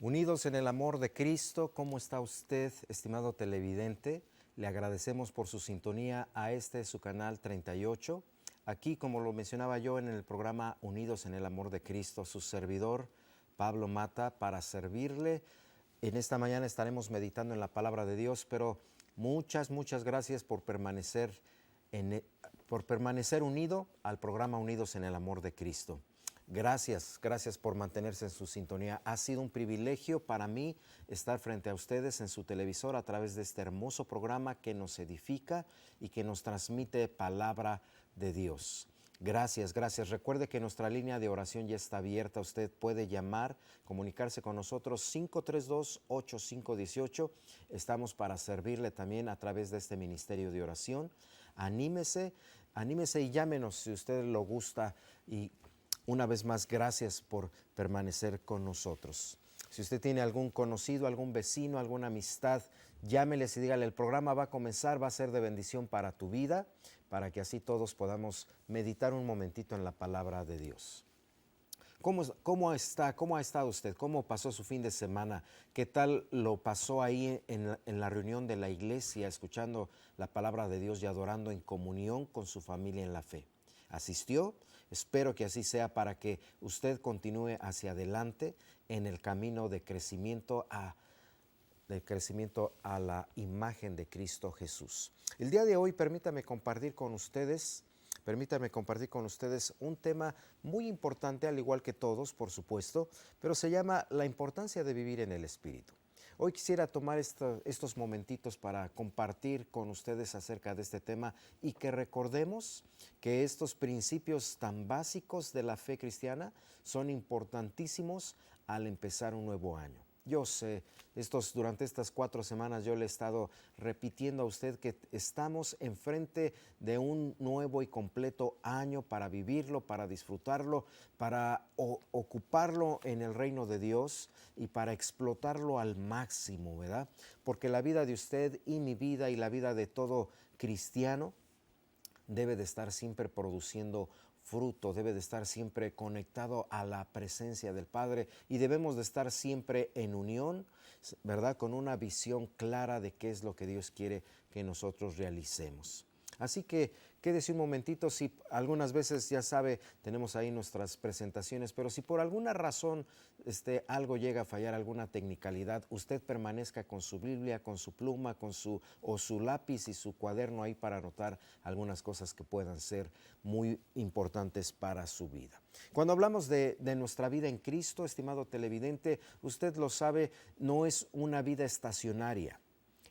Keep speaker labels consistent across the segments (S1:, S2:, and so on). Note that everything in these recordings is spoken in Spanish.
S1: Unidos en el amor de Cristo, ¿cómo está usted, estimado televidente? Le agradecemos por su sintonía a su canal 38. Aquí, como lo mencionaba yo en el programa Unidos en el amor de Cristo, su servidor, Pablo Mata, para servirle. En esta mañana estaremos meditando en la palabra de Dios, pero muchas gracias por permanecer unido al programa Unidos en el amor de Cristo. Gracias por mantenerse en su sintonía. Ha sido un privilegio para mí estar frente a ustedes en su televisor a través de este hermoso programa que nos edifica y que nos transmite palabra de Dios. Gracias. Recuerde que nuestra línea de oración ya está abierta. Usted puede llamar, comunicarse con nosotros 532-8518. Estamos para servirle también a través de este ministerio de oración. Anímese y llámenos si usted lo gusta. Y una vez más, gracias por permanecer con nosotros. Si usted tiene algún conocido, algún vecino, alguna amistad, llámeles y dígale, el programa va a comenzar, va a ser de bendición para tu vida, para que así todos podamos meditar un momentito en la palabra de Dios. ¿Cómo ha estado usted? ¿Cómo pasó su fin de semana? ¿Qué tal lo pasó ahí en la reunión de la iglesia, escuchando la palabra de Dios y adorando en comunión con su familia en la fe? ¿Asistió? Espero que así sea para que usted continúe hacia adelante en el camino de crecimiento a la imagen de Cristo Jesús. El día de hoy permítame compartir con ustedes un tema muy importante, al igual que todos, por supuesto, pero se llama la importancia de vivir en el Espíritu. Hoy quisiera tomar estos momentitos para compartir con ustedes acerca de este tema y que recordemos que estos principios tan básicos de la fe cristiana son importantísimos al empezar un nuevo año. Yo sé, durante estas 4 semanas yo le he estado repitiendo a usted que estamos enfrente de un nuevo y completo año para vivirlo, para disfrutarlo, para ocuparlo en el reino de Dios y para explotarlo al máximo, ¿verdad? Porque la vida de usted y mi vida y la vida de todo cristiano debe de estar siempre produciendo fruto, debe de estar siempre conectado a la presencia del Padre y debemos de estar siempre en unión, ¿verdad? Con una visión clara de qué es lo que Dios quiere que nosotros realicemos. Así que quédese un momentito, si algunas veces ya sabe, tenemos ahí nuestras presentaciones, pero si por alguna razón algo llega a fallar, alguna tecnicalidad, usted permanezca con su Biblia, con su pluma, o su lápiz y su cuaderno ahí para anotar algunas cosas que puedan ser muy importantes para su vida. Cuando hablamos de nuestra vida en Cristo, estimado televidente, usted lo sabe, no es una vida estacionaria,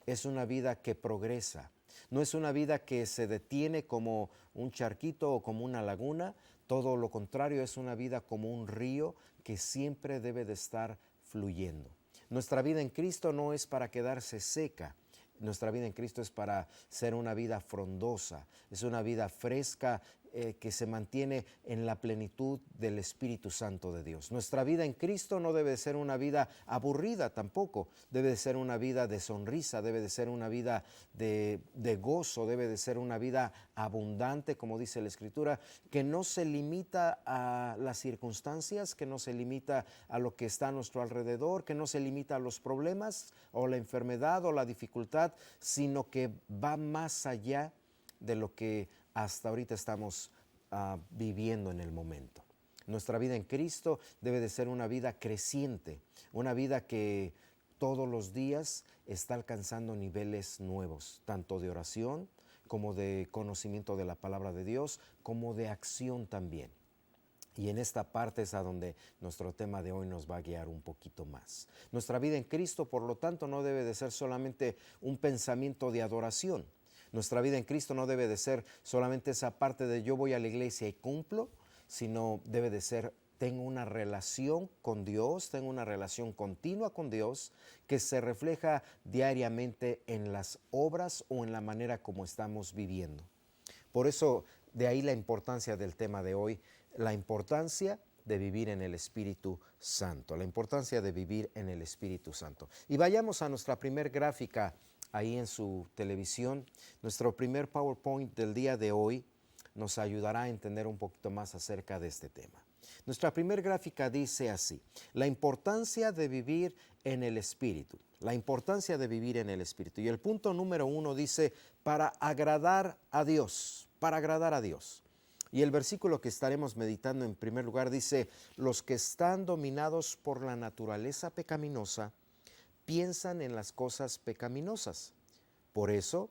S1: es una vida que progresa. No es una vida que se detiene como un charquito o como una laguna, todo lo contrario, es una vida como un río que siempre debe de estar fluyendo. Nuestra vida en Cristo no es para quedarse seca, nuestra vida en Cristo es para ser una vida frondosa, es una vida fresca, que se mantiene en la plenitud del Espíritu Santo de Dios. Nuestra vida en Cristo no debe de ser una vida aburrida tampoco, debe de ser una vida de sonrisa, debe de ser una vida de gozo, debe de ser una vida abundante, como dice la Escritura, que no se limita a las circunstancias, que no se limita a lo que está a nuestro alrededor, que no se limita a los problemas o la enfermedad o la dificultad, sino que va más allá de lo que hasta ahorita estamos viviendo en el momento. Nuestra vida en Cristo debe de ser una vida creciente, una vida que todos los días está alcanzando niveles nuevos, tanto de oración como de conocimiento de la palabra de Dios, como de acción también. Y en esta parte es a donde nuestro tema de hoy nos va a guiar un poquito más. Nuestra vida en Cristo, por lo tanto, no debe de ser solamente un pensamiento de adoración. Nuestra vida en Cristo no debe de ser solamente esa parte de yo voy a la iglesia y cumplo, sino debe de ser tengo una relación con Dios, tengo una relación continua con Dios que se refleja diariamente en las obras o en la manera como estamos viviendo. Por eso, de ahí la importancia del tema de hoy, la importancia de vivir en el Espíritu Santo, la importancia de vivir en el Espíritu Santo. Y vayamos a nuestra primer gráfica ahí en su televisión. Nuestro primer PowerPoint del día de hoy nos ayudará a entender un poquito más acerca de este tema. Nuestra primera gráfica dice así: la importancia de vivir en el Espíritu. La importancia de vivir en el Espíritu. Y el punto número 1 dice, para agradar a Dios, para agradar a Dios. Y el versículo que estaremos meditando en primer lugar dice, los que están dominados por la naturaleza pecaminosa piensan en las cosas pecaminosas. Por eso,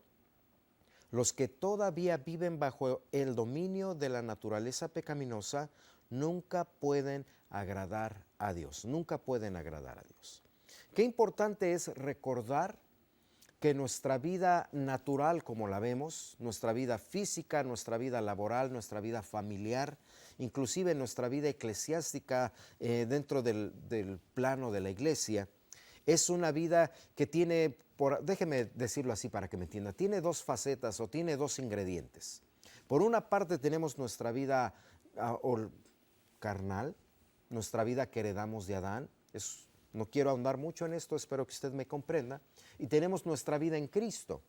S1: los que todavía viven bajo el dominio de la naturaleza pecaminosa nunca pueden agradar a Dios, nunca pueden agradar a Dios. Qué importante es recordar que nuestra vida natural, como la vemos, nuestra vida física, nuestra vida laboral, nuestra vida familiar, inclusive nuestra vida eclesiástica dentro del plano de la iglesia, es una vida que tiene, déjeme decirlo así para que me entienda, tiene dos facetas o tiene dos ingredientes. Por una parte tenemos nuestra vida carnal, nuestra vida que heredamos de Adán. No quiero ahondar mucho en esto, espero que usted me comprenda. Y tenemos nuestra vida en Cristo.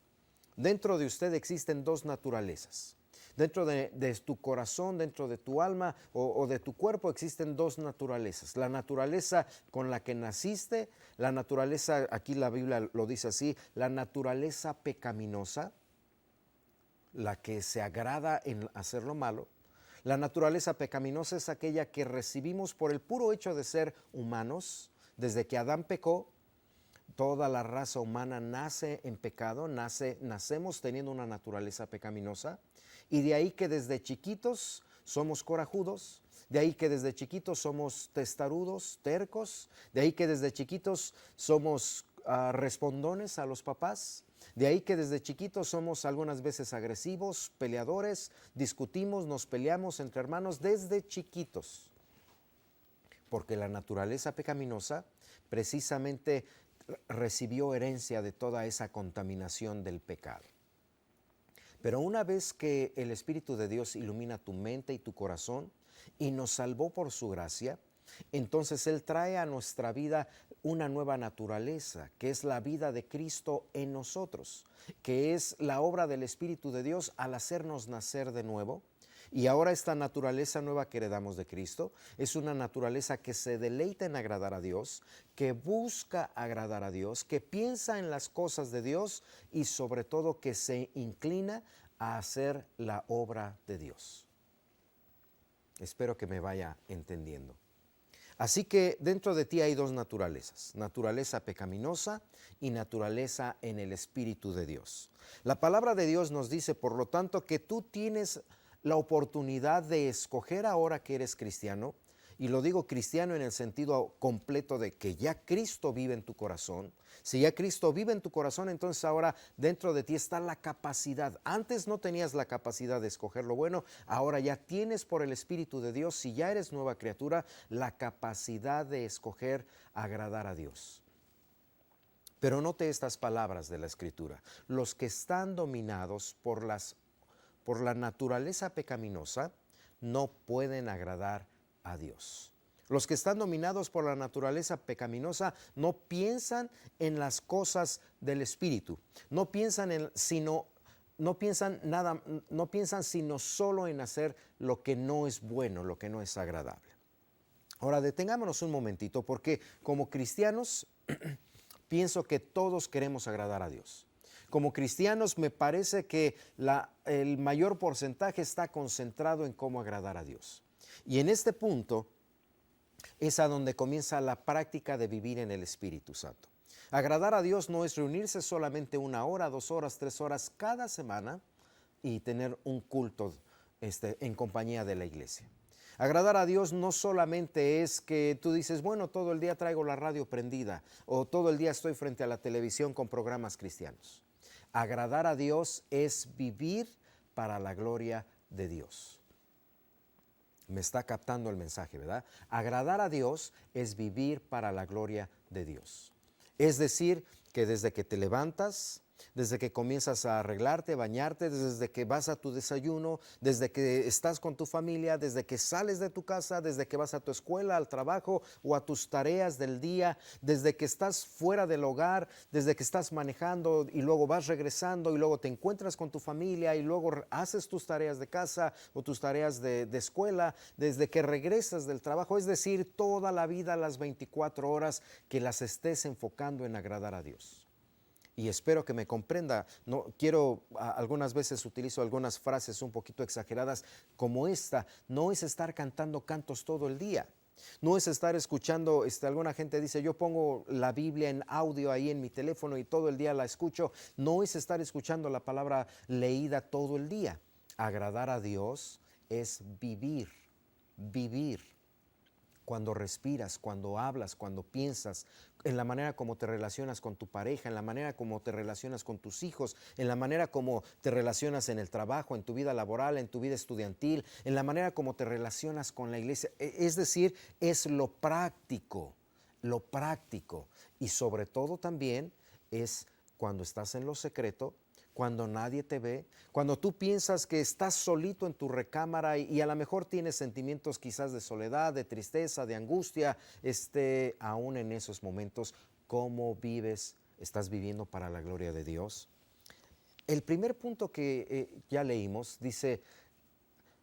S1: Dentro de usted existen dos naturalezas. Dentro de tu corazón, dentro de tu alma o de tu cuerpo existen dos naturalezas. La naturaleza con la que naciste, la naturaleza, aquí la Biblia lo dice así, la naturaleza pecaminosa, la que se agrada en hacer lo malo. La naturaleza pecaminosa es aquella que recibimos por el puro hecho de ser humanos. Desde que Adán pecó, toda la raza humana nace en pecado, nacemos teniendo una naturaleza pecaminosa, y de ahí que desde chiquitos somos corajudos, de ahí que desde chiquitos somos testarudos, tercos, de ahí que desde chiquitos somos respondones a los papás, de ahí que desde chiquitos somos algunas veces agresivos, peleadores, discutimos, nos peleamos entre hermanos desde chiquitos. Porque la naturaleza pecaminosa precisamente recibió herencia de toda esa contaminación del pecado. Pero una vez que el Espíritu de Dios ilumina tu mente y tu corazón y nos salvó por su gracia, entonces Él trae a nuestra vida una nueva naturaleza, que es la vida de Cristo en nosotros, que es la obra del Espíritu de Dios al hacernos nacer de nuevo. Y ahora esta naturaleza nueva que heredamos de Cristo es una naturaleza que se deleita en agradar a Dios, que busca agradar a Dios, que piensa en las cosas de Dios y sobre todo que se inclina a hacer la obra de Dios. Espero que me vaya entendiendo. Así que dentro de ti hay dos naturalezas, naturaleza pecaminosa y naturaleza en el Espíritu de Dios. La palabra de Dios nos dice, por lo tanto, que tú tienes la oportunidad de escoger ahora que eres cristiano, y lo digo cristiano en el sentido completo de que ya Cristo vive en tu corazón. Si ya Cristo vive en tu corazón, entonces ahora dentro de ti está la capacidad. Antes no tenías la capacidad de escoger lo bueno, ahora ya tienes por el Espíritu de Dios, si ya eres nueva criatura, la capacidad de escoger agradar a Dios. Pero note estas palabras de la Escritura: los que están dominados por la naturaleza pecaminosa no pueden agradar a Dios. Los que están dominados por la naturaleza pecaminosa no piensan en las cosas del Espíritu, no piensan sino solo en hacer lo que no es bueno, lo que no es agradable. Ahora detengámonos un momentito, porque como cristianos pienso que todos queremos agradar a Dios. Como cristianos me parece que el mayor porcentaje está concentrado en cómo agradar a Dios. Y en este punto es a donde comienza la práctica de vivir en el Espíritu Santo. Agradar a Dios no es reunirse solamente 1 hora, 2 horas, 3 horas cada semana y tener un culto en compañía de la iglesia. Agradar a Dios no solamente es que tú dices, bueno, todo el día traigo la radio prendida o todo el día estoy frente a la televisión con programas cristianos. Agradar a Dios es vivir para la gloria de Dios. Me está captando el mensaje, ¿verdad? Agradar a Dios es vivir para la gloria de Dios. Es decir, que desde que te levantas desde que comienzas a arreglarte, bañarte, desde que vas a tu desayuno, desde que estás con tu familia, desde que sales de tu casa, desde que vas a tu escuela, al trabajo o a tus tareas del día, desde que estás fuera del hogar, desde que estás manejando y luego vas regresando y luego te encuentras con tu familia y luego haces tus tareas de casa o tus tareas de escuela, desde que regresas del trabajo, es decir, toda la vida, las 24 horas, que las estés enfocando en agradar a Dios. Y espero que me comprenda. No quiero, algunas veces utilizo algunas frases un poquito exageradas como esta. No es estar cantando cantos todo el día. No es estar escuchando, alguna gente dice, yo pongo la Biblia en audio ahí en mi teléfono y todo el día la escucho. No es estar escuchando la palabra leída todo el día. Agradar a Dios es vivir, vivir. Cuando respiras, cuando hablas, cuando piensas, en la manera como te relacionas con tu pareja, en la manera como te relacionas con tus hijos, en la manera como te relacionas en el trabajo, en tu vida laboral, en tu vida estudiantil, en la manera como te relacionas con la iglesia. Es decir, es lo práctico, y sobre todo también es cuando estás en lo secreto, cuando nadie te ve, cuando tú piensas que estás solito en tu recámara y a lo mejor tienes sentimientos quizás de soledad, de tristeza, de angustia, aún en esos momentos, ¿cómo vives? ¿Estás viviendo para la gloria de Dios? El primer punto que ya leímos dice,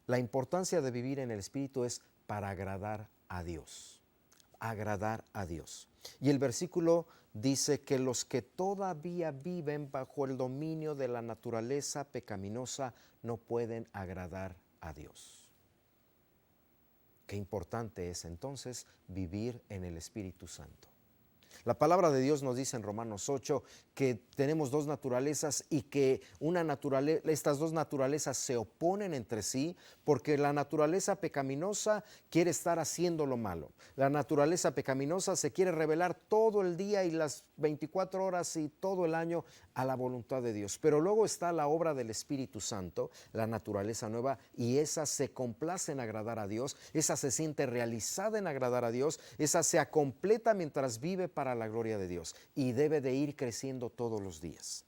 S1: la importancia de vivir en el Espíritu es para agradar a Dios, agradar a Dios. Y el versículo dice que los que todavía viven bajo el dominio de la naturaleza pecaminosa no pueden agradar a Dios. Qué importante es entonces vivir en el Espíritu Santo. La palabra de Dios nos dice en Romanos 8 que tenemos dos naturalezas y que estas dos naturalezas se oponen entre sí porque la naturaleza pecaminosa quiere estar haciendo lo malo. La naturaleza pecaminosa se quiere revelar todo el día y las 24 horas y todo el año a la voluntad de Dios. Pero luego está la obra del Espíritu Santo, la naturaleza nueva, y esa se complace en agradar a Dios, esa se siente realizada en agradar a Dios, esa se completa mientras vive para la gloria de Dios y debe de ir creciendo todos los días.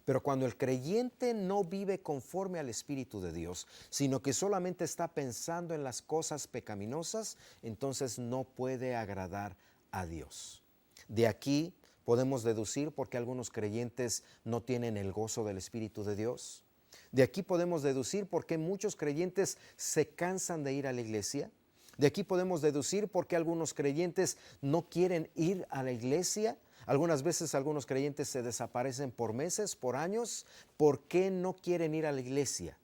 S1: Pero cuando el creyente no vive conforme al Espíritu de Dios, sino que solamente está pensando en las cosas pecaminosas, entonces no puede agradar a Dios. De aquí podemos deducir por qué algunos creyentes no tienen el gozo del Espíritu de Dios. De aquí podemos deducir por qué muchos creyentes se cansan de ir a la iglesia. De aquí podemos deducir por qué algunos creyentes no quieren ir a la iglesia. Algunas veces algunos creyentes se desaparecen por meses, por años. ¿Por qué no quieren ir a la iglesia?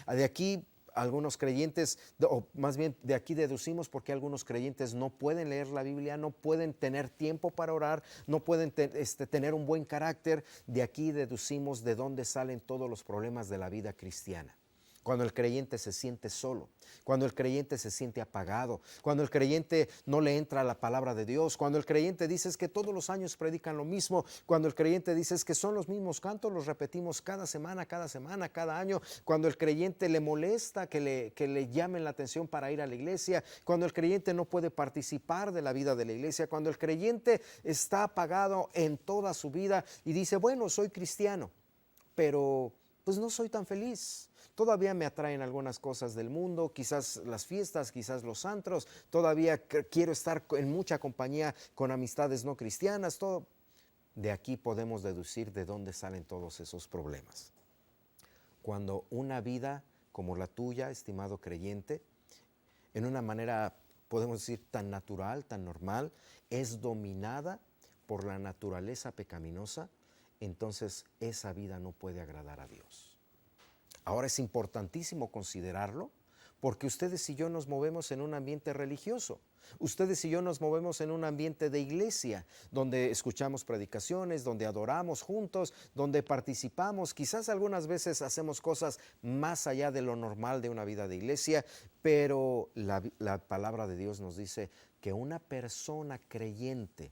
S1: De aquí algunos creyentes, o más bien de aquí deducimos por qué algunos creyentes no pueden leer la Biblia, no pueden tener tiempo para orar, no pueden tener un buen carácter. De aquí deducimos de dónde salen todos los problemas de la vida cristiana. Cuando el creyente se siente solo, cuando el creyente se siente apagado, cuando el creyente no le entra la palabra de Dios, cuando el creyente dice que todos los años predican lo mismo, cuando el creyente dice que son los mismos cantos, los repetimos cada semana, cada año, cuando el creyente le molesta que le llamen la atención para ir a la iglesia, cuando el creyente no puede participar de la vida de la iglesia, cuando el creyente está apagado en toda su vida y dice, bueno, soy cristiano, pero pues no soy tan feliz. Todavía me atraen algunas cosas del mundo, quizás las fiestas, quizás los antros, todavía quiero estar en mucha compañía con amistades no cristianas, todo. De aquí podemos deducir de dónde salen todos esos problemas. Cuando una vida como la tuya, estimado creyente, en una manera, podemos decir, tan natural, tan normal, es dominada por la naturaleza pecaminosa, entonces esa vida no puede agradar a Dios. Ahora es importantísimo considerarlo porque ustedes y yo nos movemos en un ambiente religioso. Ustedes y yo nos movemos en un ambiente de iglesia, donde escuchamos predicaciones, donde adoramos juntos, donde participamos. Quizás algunas veces hacemos cosas más allá de lo normal de una vida de iglesia, pero la palabra de Dios nos dice que una persona creyente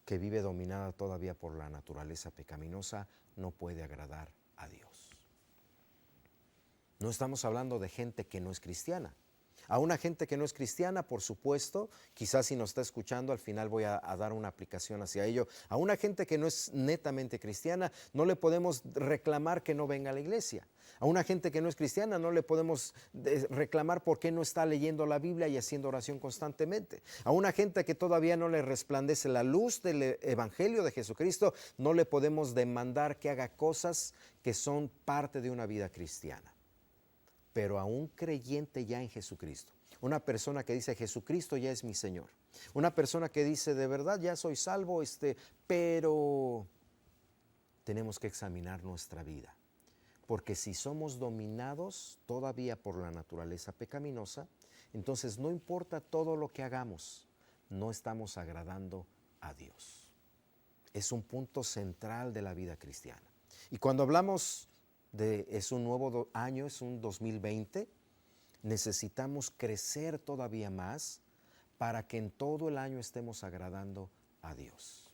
S1: que vive dominada todavía por la naturaleza pecaminosa no puede agradar a Dios. No estamos hablando de gente que no es cristiana. A una gente que no es cristiana, por supuesto, quizás si nos está escuchando, al final voy a dar una aplicación hacia ello. A una gente que no es netamente cristiana, no le podemos reclamar que no venga a la iglesia. A una gente que no es cristiana, no le podemos reclamar por qué no está leyendo la Biblia y haciendo oración constantemente. A una gente que todavía no le resplandece la luz del Evangelio de Jesucristo, no le podemos demandar que haga cosas que son parte de una vida cristiana. Pero a un creyente ya en Jesucristo, una persona que dice Jesucristo ya es mi Señor, una persona que dice de verdad ya soy salvo, pero tenemos que examinar nuestra vida, porque si somos dominados todavía por la naturaleza pecaminosa, entonces no importa todo lo que hagamos, no estamos agradando a Dios. Es un punto central de la vida cristiana. Y cuando hablamos es un nuevo año, es un 2020, necesitamos crecer todavía más para que en todo el año estemos agradando a Dios.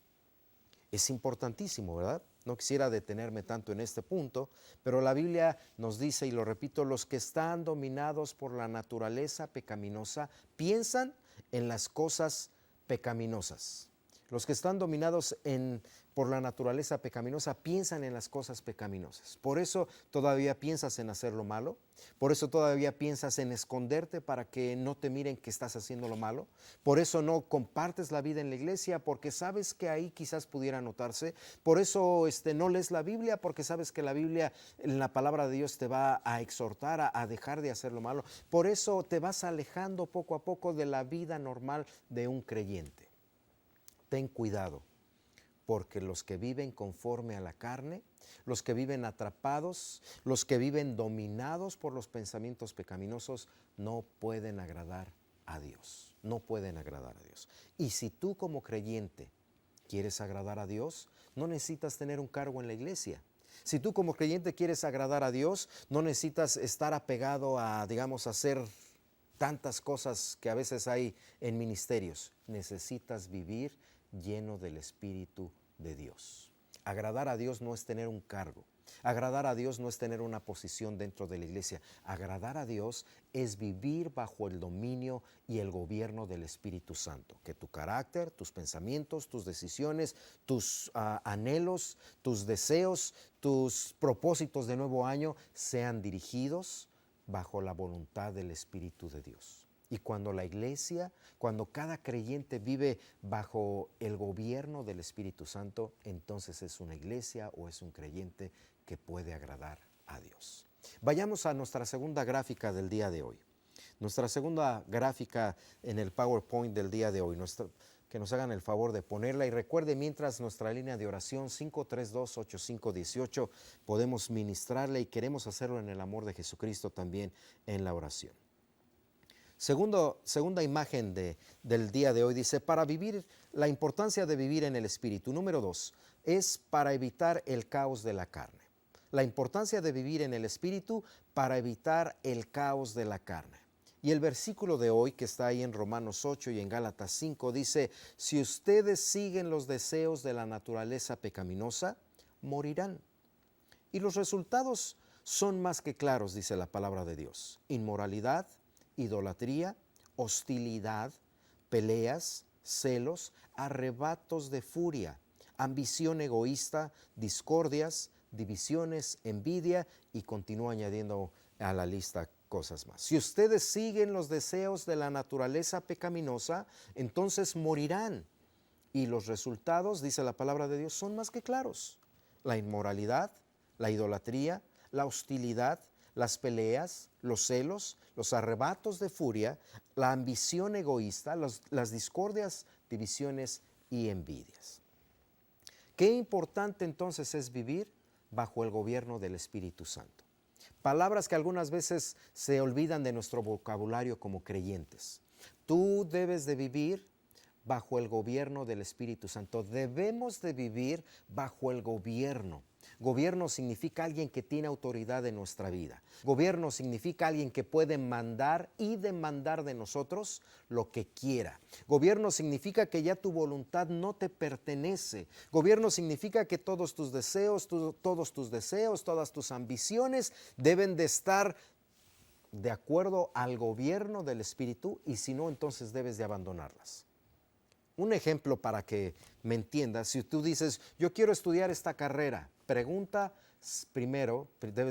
S1: Es importantísimo, ¿verdad? No quisiera detenerme tanto en este punto, pero la Biblia nos dice, y lo repito, los que están dominados por la naturaleza pecaminosa piensan en las cosas pecaminosas. Los que están dominados por la naturaleza pecaminosa piensan en las cosas pecaminosas. Por eso todavía piensas en hacer lo malo. Por eso todavía piensas en esconderte para que no te miren que estás haciendo lo malo. Por eso no compartes la vida en la iglesia porque sabes que ahí quizás pudiera notarse. Por eso no lees la Biblia porque sabes que la Biblia, en la palabra de Dios, te va a exhortar a dejar de hacer lo malo. Por eso te vas alejando poco a poco de la vida normal de un creyente. Ten cuidado, porque los que viven conforme a la carne, los que viven atrapados, los que viven dominados por los pensamientos pecaminosos, no pueden agradar a Dios, no pueden agradar a Dios. Y si tú como creyente quieres agradar a Dios, no necesitas tener un cargo en la iglesia. Si tú como creyente quieres agradar a Dios, no necesitas estar apegado a, hacer tantas cosas que a veces hay en ministerios. Necesitas vivir lleno del Espíritu de Dios. Agradar a Dios no es tener un cargo. Agradar a Dios no es tener una posición dentro de la iglesia. Agradar a Dios es vivir bajo el dominio y el gobierno del Espíritu Santo. Que tu carácter, tus pensamientos, tus decisiones, tus anhelos, tus deseos, tus propósitos de nuevo año sean dirigidos bajo la voluntad del Espíritu de Dios. Y cuando la iglesia, cuando cada creyente vive bajo el gobierno del Espíritu Santo, entonces es una iglesia o es un creyente que puede agradar a Dios. Vayamos a nuestra segunda gráfica del día de hoy. Nuestra segunda gráfica en el PowerPoint del día de hoy. Que nos hagan el favor de ponerla y recuerde mientras nuestra línea de oración 532-8518 podemos ministrarle y queremos hacerlo en el amor de Jesucristo también en la oración. Segunda imagen del día de hoy dice, para vivir, la importancia de vivir en el Espíritu. Número 2, es para evitar el caos de la carne. La importancia de vivir en el Espíritu para evitar el caos de la carne. Y el versículo de hoy que está ahí en Romanos 8 y en Gálatas 5 dice, si ustedes siguen los deseos de la naturaleza pecaminosa, morirán. Y los resultados son más que claros, dice la palabra de Dios. Inmoralidad, idolatría, hostilidad, peleas, celos, arrebatos de furia, ambición egoísta, discordias, divisiones, envidia y continúa añadiendo a la lista cosas más. Si ustedes siguen los deseos de la naturaleza pecaminosa, entonces morirán. Y los resultados, dice la palabra de Dios, son más que claros. La inmoralidad, la idolatría, la hostilidad, las peleas, los celos, los arrebatos de furia, la ambición egoísta, las discordias, divisiones y envidias. Qué importante entonces es vivir bajo el gobierno del Espíritu Santo. Palabras que algunas veces se olvidan de nuestro vocabulario como creyentes. Tú debes de vivir bajo el gobierno del Espíritu Santo. Debemos de vivir bajo el gobierno. Gobierno significa alguien que tiene autoridad en nuestra vida. Gobierno significa alguien que puede mandar y demandar de nosotros lo que quiera. Gobierno significa que ya tu voluntad no te pertenece. Gobierno significa que todos tus deseos, todas tus ambiciones deben de estar de acuerdo al gobierno del Espíritu, y si no, entonces debes de abandonarlas. Un ejemplo para que me entiendas: si tú dices, yo quiero estudiar esta carrera, debes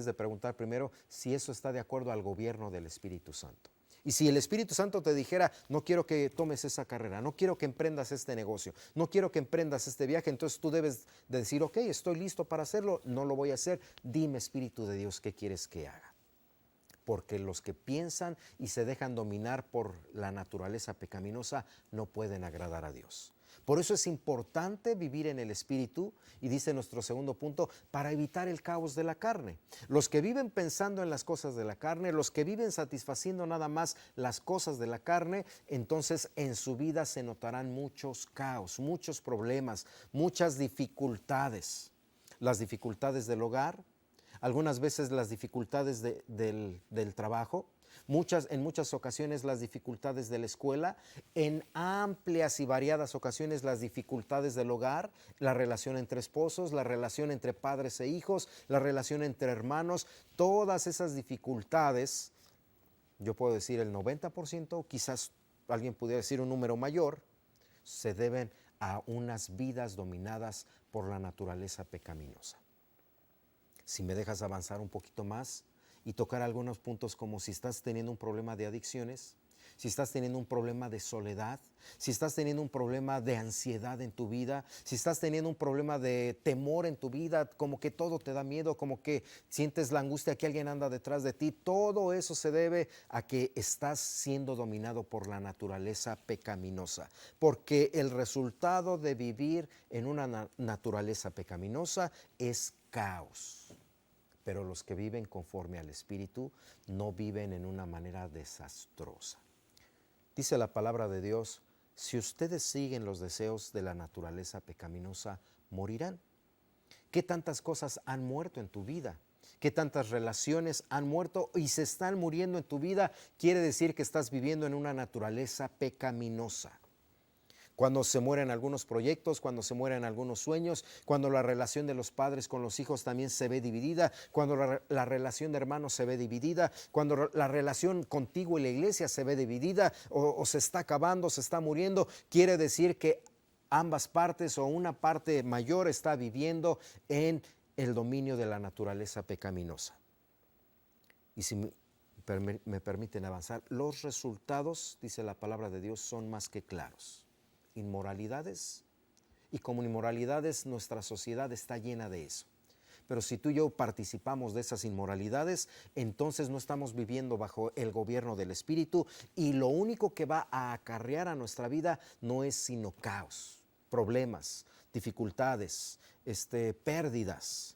S1: de preguntar primero si eso está de acuerdo al gobierno del Espíritu Santo. Y si el Espíritu Santo te dijera, no quiero que tomes esa carrera, no quiero que emprendas este negocio, no quiero que emprendas este viaje, entonces tú debes de decir, ok, estoy listo para hacerlo, no lo voy a hacer, dime, Espíritu de Dios, ¿qué quieres que haga? Porque los que piensan y se dejan dominar por la naturaleza pecaminosa no pueden agradar a Dios. Por eso es importante vivir en el Espíritu, y dice nuestro segundo punto, para evitar el caos de la carne. Los que viven pensando en las cosas de la carne, los que viven satisfaciendo nada más las cosas de la carne, entonces en su vida se notarán muchos caos, muchos problemas, muchas dificultades. Las dificultades del hogar, algunas veces las dificultades del trabajo, en muchas ocasiones las dificultades de la escuela, en amplias y variadas ocasiones las dificultades del hogar, la relación entre esposos, la relación entre padres e hijos, la relación entre hermanos. Todas esas dificultades, yo puedo decir el 90%, quizás alguien pudiera decir un número mayor, se deben a unas vidas dominadas por la naturaleza pecaminosa. Si me dejas avanzar un poquito más y tocar algunos puntos, como si estás teniendo un problema de adicciones, si estás teniendo un problema de soledad, si estás teniendo un problema de ansiedad en tu vida, si estás teniendo un problema de temor en tu vida, como que todo te da miedo, como que sientes la angustia que alguien anda detrás de ti, todo eso se debe a que estás siendo dominado por la naturaleza pecaminosa. Porque el resultado de vivir en una naturaleza pecaminosa es caos. Pero los que viven conforme al Espíritu no viven en una manera desastrosa. Dice la palabra de Dios, si ustedes siguen los deseos de la naturaleza pecaminosa, morirán. ¿Qué tantas cosas han muerto en tu vida? ¿Qué tantas relaciones han muerto y se están muriendo en tu vida? Quiere decir que estás viviendo en una naturaleza pecaminosa. Cuando se mueren algunos proyectos, cuando se mueren algunos sueños, cuando la relación de los padres con los hijos también se ve dividida, cuando la relación de hermanos se ve dividida, cuando la relación contigo y la iglesia se ve dividida o se está acabando, se está muriendo, quiere decir que ambas partes o una parte mayor está viviendo en el dominio de la naturaleza pecaminosa. Y si me permiten avanzar, los resultados, dice la palabra de Dios, son más que claros. Inmoralidades, y como inmoralidades nuestra sociedad está llena de eso. Pero si tú y yo participamos de esas inmoralidades, entonces no estamos viviendo bajo el gobierno del Espíritu, y lo único que va a acarrear a nuestra vida no es sino caos, problemas, dificultades, pérdidas.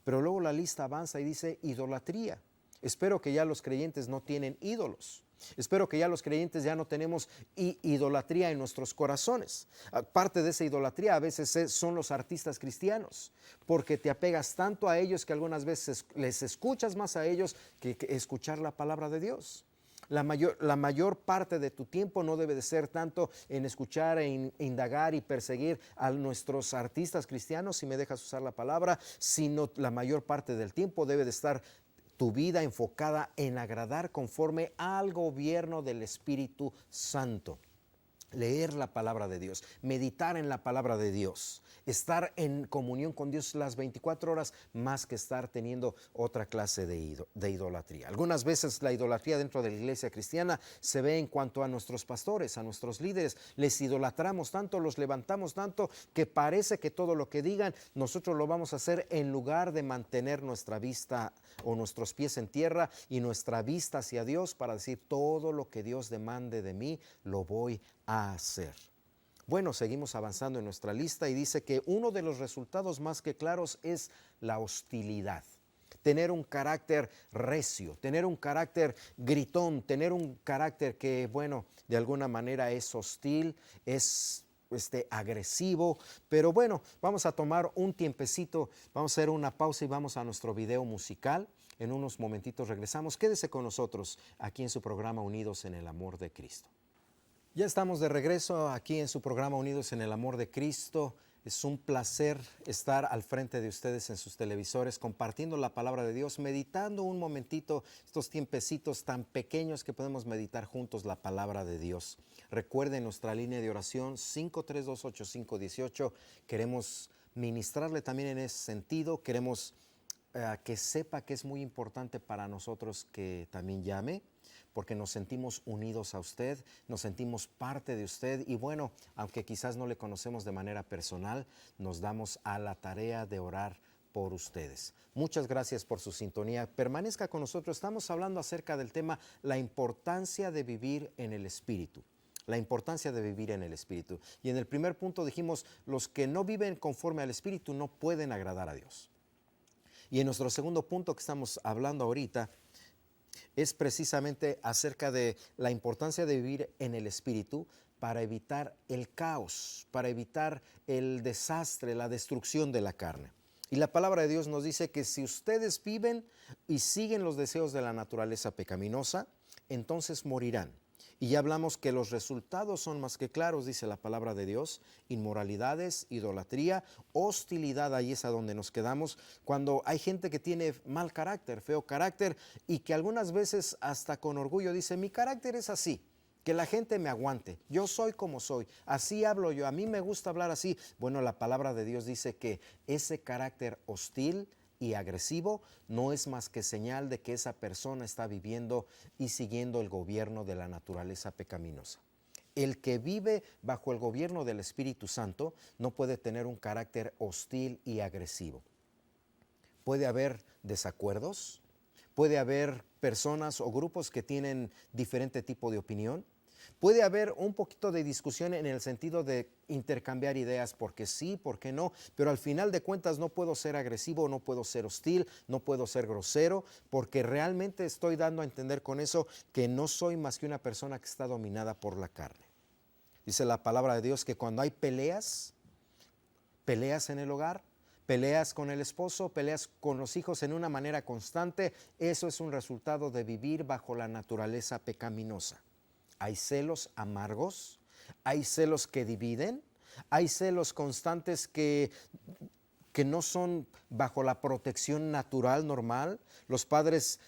S1: Pero luego la lista avanza y dice idolatría. Espero que ya los creyentes no tienen ídolos. Espero que ya los creyentes ya no tenemos idolatría en nuestros corazones. Parte de esa idolatría a veces son los artistas cristianos, porque te apegas tanto a ellos que algunas veces les escuchas más a ellos que escuchar la palabra de Dios. La mayor parte de tu tiempo no debe de ser tanto en escuchar e indagar y perseguir a nuestros artistas cristianos, si me dejas usar la palabra, sino la mayor parte del tiempo debe de estar tu vida enfocada en agradar conforme al gobierno del Espíritu Santo. Leer la palabra de Dios, meditar en la palabra de Dios, estar en comunión con Dios las 24 horas, más que estar teniendo otra clase de idolatría. Algunas veces la idolatría dentro de la iglesia cristiana se ve en cuanto a nuestros pastores, a nuestros líderes. Les idolatramos tanto, los levantamos tanto, que parece que todo lo que digan nosotros lo vamos a hacer, en lugar de mantener nuestra vista o nuestros pies en tierra y nuestra vista hacia Dios, para decir todo lo que Dios demande de mí lo voy a hacer. Bueno, seguimos avanzando en nuestra lista y dice que uno de los resultados más que claros es la hostilidad. Tener un carácter recio, tener un carácter gritón, tener un carácter que, bueno, de alguna manera es hostil, es agresivo. Pero bueno, vamos a tomar un tiempecito, vamos a hacer una pausa y vamos a nuestro video musical. En unos momentitos regresamos. Quédese con nosotros aquí en su programa Unidos en el Amor de Cristo. Ya estamos de regreso aquí en su programa Unidos en el Amor de Cristo. Es un placer estar al frente de ustedes en sus televisores, compartiendo la palabra de Dios, meditando un momentito, estos tiempecitos tan pequeños que podemos meditar juntos la palabra de Dios. Recuerden nuestra línea de oración 5328518. Queremos ministrarle también en ese sentido. Queremos que sepa que es muy importante para nosotros que también llame, porque nos sentimos unidos a usted, nos sentimos parte de usted y bueno, aunque quizás no le conocemos de manera personal, nos damos a la tarea de orar por ustedes. Muchas gracias por su sintonía. Permanezca con nosotros. Estamos hablando acerca del tema la importancia de vivir en el Espíritu. La importancia de vivir en el Espíritu. Y en el primer punto dijimos, los que no viven conforme al Espíritu no pueden agradar a Dios. Y en nuestro segundo punto que estamos hablando ahorita es precisamente acerca de la importancia de vivir en el Espíritu para evitar el caos, para evitar el desastre, la destrucción de la carne. Y la palabra de Dios nos dice que si ustedes viven y siguen los deseos de la naturaleza pecaminosa, entonces morirán. Y ya hablamos que los resultados son más que claros, dice la palabra de Dios: inmoralidades, idolatría, hostilidad. Ahí es a donde nos quedamos, cuando hay gente que tiene mal carácter, feo carácter, y que algunas veces hasta con orgullo dice, mi carácter es así, que la gente me aguante, yo soy como soy, así hablo yo, a mí me gusta hablar así. Bueno, la palabra de Dios dice que ese carácter hostil y agresivo no es más que señal de que esa persona está viviendo y siguiendo el gobierno de la naturaleza pecaminosa. El que vive bajo el gobierno del Espíritu Santo no puede tener un carácter hostil y agresivo. Puede haber desacuerdos, puede haber personas o grupos que tienen diferente tipo de opinión. Puede haber un poquito de discusión en el sentido de intercambiar ideas, porque sí, porque no, pero al final de cuentas no puedo ser agresivo, no puedo ser hostil, no puedo ser grosero, porque realmente estoy dando a entender con eso que no soy más que una persona que está dominada por la carne. Dice la palabra de Dios que cuando hay peleas en el hogar, peleas con el esposo, peleas con los hijos en una manera constante, eso es un resultado de vivir bajo la naturaleza pecaminosa. Hay celos amargos, hay celos que dividen, hay celos constantes que no son bajo la protección natural, normal. Los padres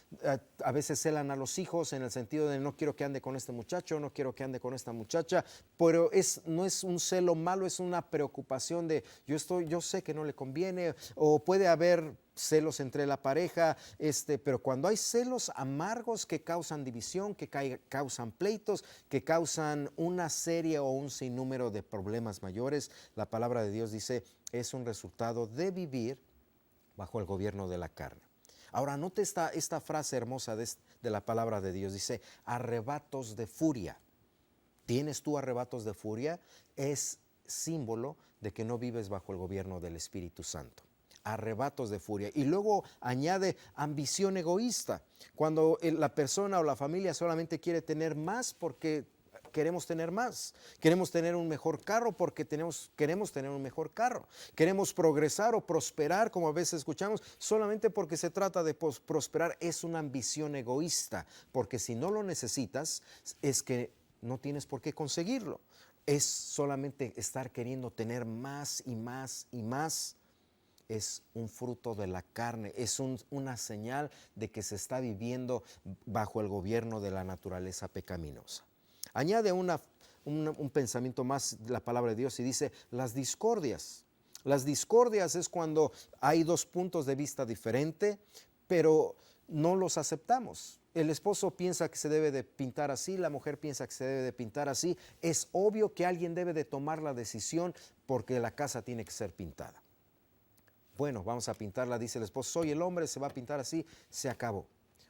S1: a veces celan a los hijos en el sentido de no quiero que ande con este muchacho, no quiero que ande con esta muchacha, pero no es un celo malo, es una preocupación de yo sé que no le conviene, o puede haber celos entre la pareja, pero cuando hay celos amargos que causan división, que causan pleitos, que causan una serie o un sinnúmero de problemas mayores, la palabra de Dios dice es un resultado de vivir bajo el gobierno de la carne. Ahora, note esta frase hermosa de la palabra de Dios, dice arrebatos de furia. ¿Tienes tú arrebatos de furia? Es símbolo de que no vives bajo el gobierno del Espíritu Santo. Arrebatos de furia. Y luego añade ambición egoísta, cuando la persona o la familia solamente quiere tener más porque queremos tener más, queremos tener un mejor carro porque queremos tener un mejor carro, queremos progresar o prosperar, como a veces escuchamos, solamente porque se trata de prosperar. Es una ambición egoísta, porque si no lo necesitas es que no tienes por qué conseguirlo, es solamente estar queriendo tener más y más y más. Es un fruto de la carne, es una señal de que se está viviendo bajo el gobierno de la naturaleza pecaminosa. Añade un pensamiento más de la palabra de Dios y dice las discordias. Las discordias es cuando hay dos puntos de vista diferentes, pero no los aceptamos. El esposo piensa que se debe de pintar así, la mujer piensa que se debe de pintar así. Es obvio que alguien debe de tomar la decisión porque la casa tiene que ser pintada. Bueno, vamos a pintarla, dice el esposo, soy el hombre, se va a pintar así, se acabó.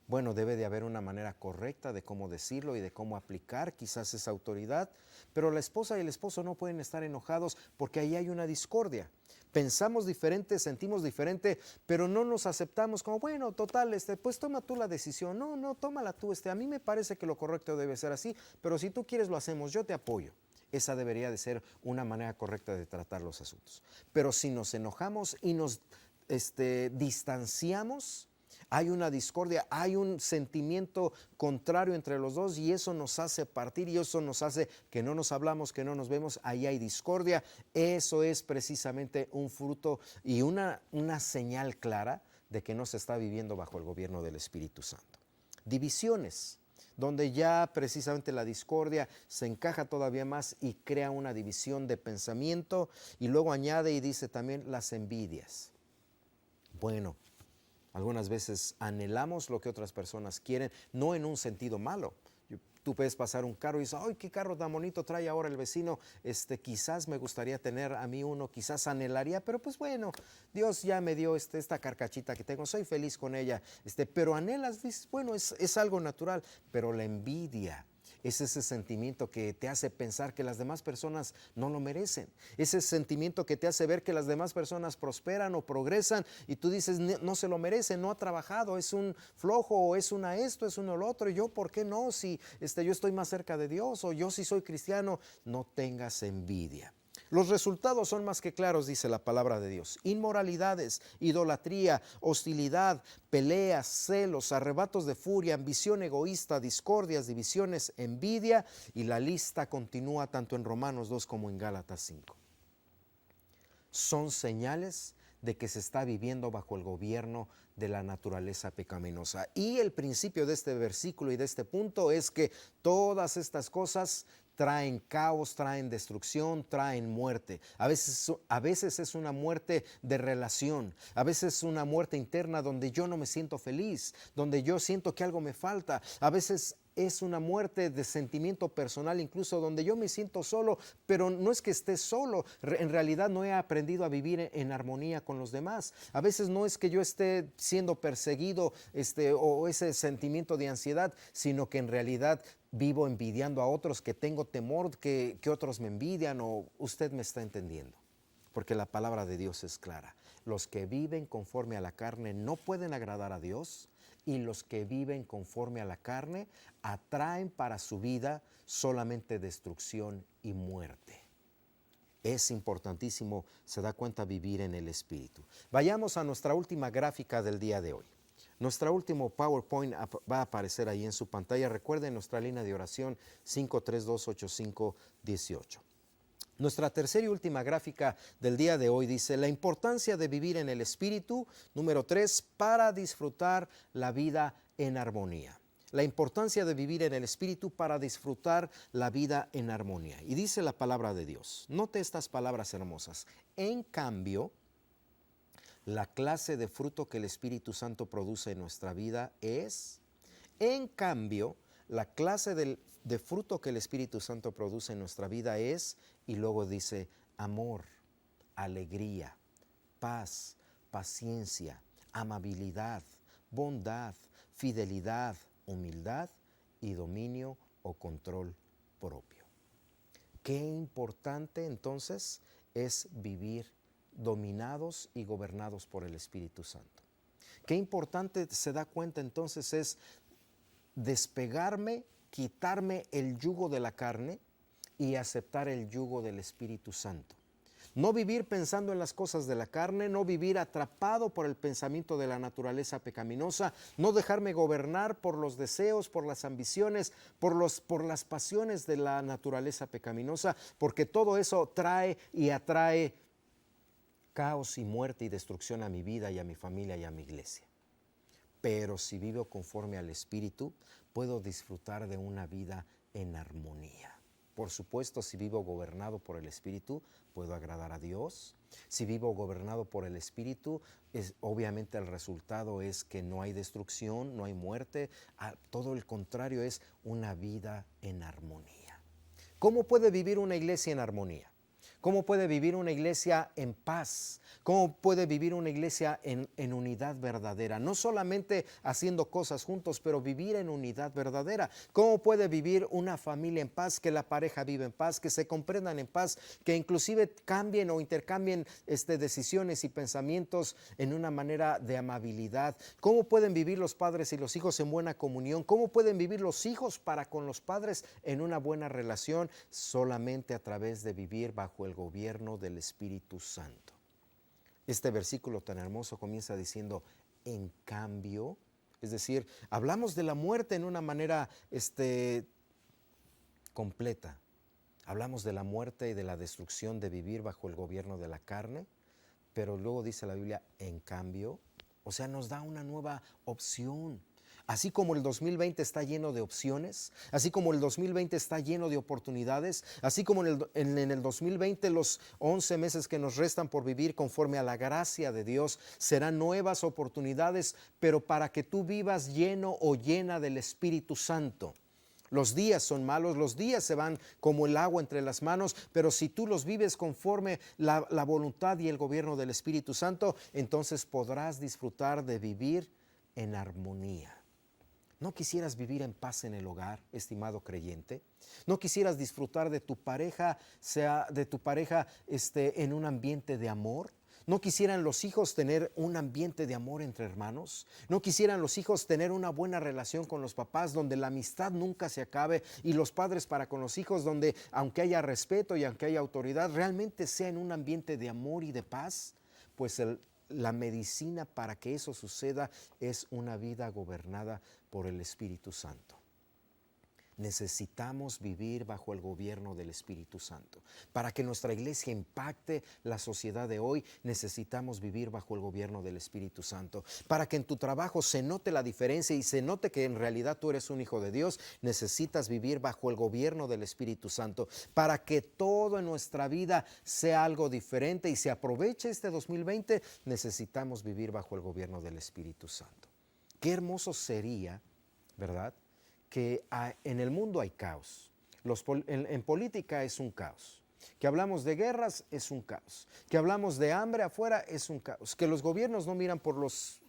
S1: Bueno, debe de haber una manera correcta de cómo decirlo y de cómo aplicar quizás esa autoridad, pero la esposa y el esposo no pueden estar enojados porque ahí hay una discordia. Pensamos diferente, sentimos diferente, pero no nos aceptamos como, bueno, total, pues toma tú la decisión. No, tómala tú, a mí me parece que lo correcto debe ser así, pero si tú quieres lo hacemos, yo te apoyo. Esa debería de ser una manera correcta de tratar los asuntos. Pero si nos enojamos y nos distanciamos, hay una discordia, hay un sentimiento contrario entre los dos y eso nos hace partir y eso nos hace que no nos hablamos, que no nos vemos, ahí hay discordia. Eso es precisamente un fruto y una señal clara de que no se está viviendo bajo el gobierno del Espíritu Santo. Divisiones, donde ya precisamente la discordia se encaja todavía más y crea una división de pensamiento, y luego añade y dice también las envidias. Bueno, algunas veces anhelamos lo que otras personas quieren, no en un sentido malo. Tú puedes pasar un carro y dices, ¡ay, qué carro tan bonito trae ahora el vecino! Quizás me gustaría tener a mí uno, quizás anhelaría, pero pues bueno, Dios ya me dio esta carcachita que tengo, soy feliz con ella. Pero anhelas, dices, bueno, es algo natural, pero la envidia es ese sentimiento que te hace pensar que las demás personas no lo merecen. Ese sentimiento que te hace ver que las demás personas prosperan o progresan y tú dices, no se lo merece, no ha trabajado, es un flojo, o es una esto, es uno lo otro. Y yo, ¿por qué no? Si yo estoy más cerca de Dios, o yo si soy cristiano. No tengas envidia. Los resultados son más que claros, dice la palabra de Dios. Inmoralidades, idolatría, hostilidad, peleas, celos, arrebatos de furia, ambición egoísta, discordias, divisiones, envidia, y la lista continúa tanto en Romanos 2 como en Gálatas 5. Son señales de que se está viviendo bajo el gobierno de la naturaleza pecaminosa. Y el principio de este versículo y de este punto es que todas estas cosas traen caos, traen destrucción, traen muerte. A veces es una muerte de relación, a veces es una muerte interna donde yo no me siento feliz, donde yo siento que algo me falta. A veces es una muerte de sentimiento personal, incluso donde yo me siento solo, pero no es que esté solo, en realidad no he aprendido a vivir en armonía con los demás. A veces no es que yo esté siendo perseguido o ese sentimiento de ansiedad, sino que en realidad vivo envidiando a otros, que tengo temor que otros me envidian, o usted me está entendiendo. Porque la palabra de Dios es clara. Los que viven conforme a la carne no pueden agradar a Dios, y los que viven conforme a la carne atraen para su vida solamente destrucción y muerte. Es importantísimo, se da cuenta, vivir en el Espíritu. Vayamos a nuestra última gráfica del día de hoy. Nuestro último PowerPoint va a aparecer ahí en su pantalla. Recuerden nuestra línea de oración 5328518. Nuestra tercera y última gráfica del día de hoy dice la importancia de vivir en el Espíritu, número 3, para disfrutar la vida en armonía. La importancia de vivir en el Espíritu para disfrutar la vida en armonía. Y dice la palabra de Dios, note estas palabras hermosas. En cambio, la clase de fruto que el Espíritu Santo produce en nuestra vida es, en cambio, la clase de fruto que el Espíritu Santo produce en nuestra vida es, y luego dice, amor, alegría, paz, paciencia, amabilidad, bondad, fidelidad, humildad y dominio o control propio. Qué importante entonces es vivir dominados y gobernados por el Espíritu Santo. Qué importante se da cuenta entonces es despegarme, quitarme el yugo de la carne y aceptar el yugo del Espíritu Santo. No vivir pensando en las cosas de la carne, no vivir atrapado por el pensamiento de la naturaleza pecaminosa, no dejarme gobernar por los deseos, por las ambiciones, por las pasiones de la naturaleza pecaminosa, porque todo eso trae y atrae caos y muerte y destrucción a mi vida y a mi familia y a mi iglesia. Pero si vivo conforme al Espíritu, puedo disfrutar de una vida en armonía. Por supuesto, si vivo gobernado por el Espíritu, puedo agradar a Dios. Si vivo gobernado por el Espíritu, obviamente el resultado es que no hay destrucción, no hay muerte. Todo el contrario, es una vida en armonía. ¿Cómo puede vivir una iglesia en armonía? ¿Cómo puede vivir una iglesia en paz? ¿Cómo puede vivir una iglesia en unidad verdadera? No solamente haciendo cosas juntos, pero vivir en unidad verdadera. ¿Cómo puede vivir una familia en paz? Que la pareja vive en paz, que se comprendan en paz, que inclusive cambien o intercambien decisiones y pensamientos en una manera de amabilidad. ¿Cómo pueden vivir los padres y los hijos en buena comunión? ¿Cómo pueden vivir los hijos para con los padres en una buena relación? Solamente a través de vivir bajo el gobierno del Espíritu Santo. Este versículo tan hermoso comienza diciendo, en cambio, es decir, hablamos de la muerte en una manera completa. Hablamos de la muerte y de la destrucción de vivir bajo el gobierno de la carne, pero luego dice la Biblia, en cambio, o sea, nos da una nueva opción. Así como el 2020 está lleno de opciones, así como el 2020 está lleno de oportunidades, así como en el 2020 los 11 meses que nos restan por vivir conforme a la gracia de Dios serán nuevas oportunidades, pero para que tú vivas lleno o llena del Espíritu Santo. Los días son malos, los días se van como el agua entre las manos, pero si tú los vives conforme la voluntad y el gobierno del Espíritu Santo, entonces podrás disfrutar de vivir en armonía. ¿No quisieras vivir en paz en el hogar, estimado creyente? ¿No quisieras disfrutar de tu pareja, en un ambiente de amor? ¿No quisieran los hijos tener un ambiente de amor entre hermanos? ¿No quisieran los hijos tener una buena relación con los papás donde la amistad nunca se acabe y los padres para con los hijos donde aunque haya respeto y aunque haya autoridad, realmente sea en un ambiente de amor y de paz? Pues la medicina para que eso suceda es una vida gobernada por el Espíritu Santo. Necesitamos vivir bajo el gobierno del Espíritu Santo. Para que nuestra iglesia impacte la sociedad de hoy, necesitamos vivir bajo el gobierno del Espíritu Santo. Para que en tu trabajo se note la diferencia y se note que en realidad tú eres un hijo de Dios, necesitas vivir bajo el gobierno del Espíritu Santo. Para que todo en nuestra vida sea algo diferente y se aproveche este 2020, necesitamos vivir bajo el gobierno del Espíritu Santo. Qué hermoso sería, ¿verdad?, que en el mundo hay caos. En política es un caos. Que hablamos de guerras es un caos. Que hablamos de hambre afuera es un caos. Que los gobiernos no miran por los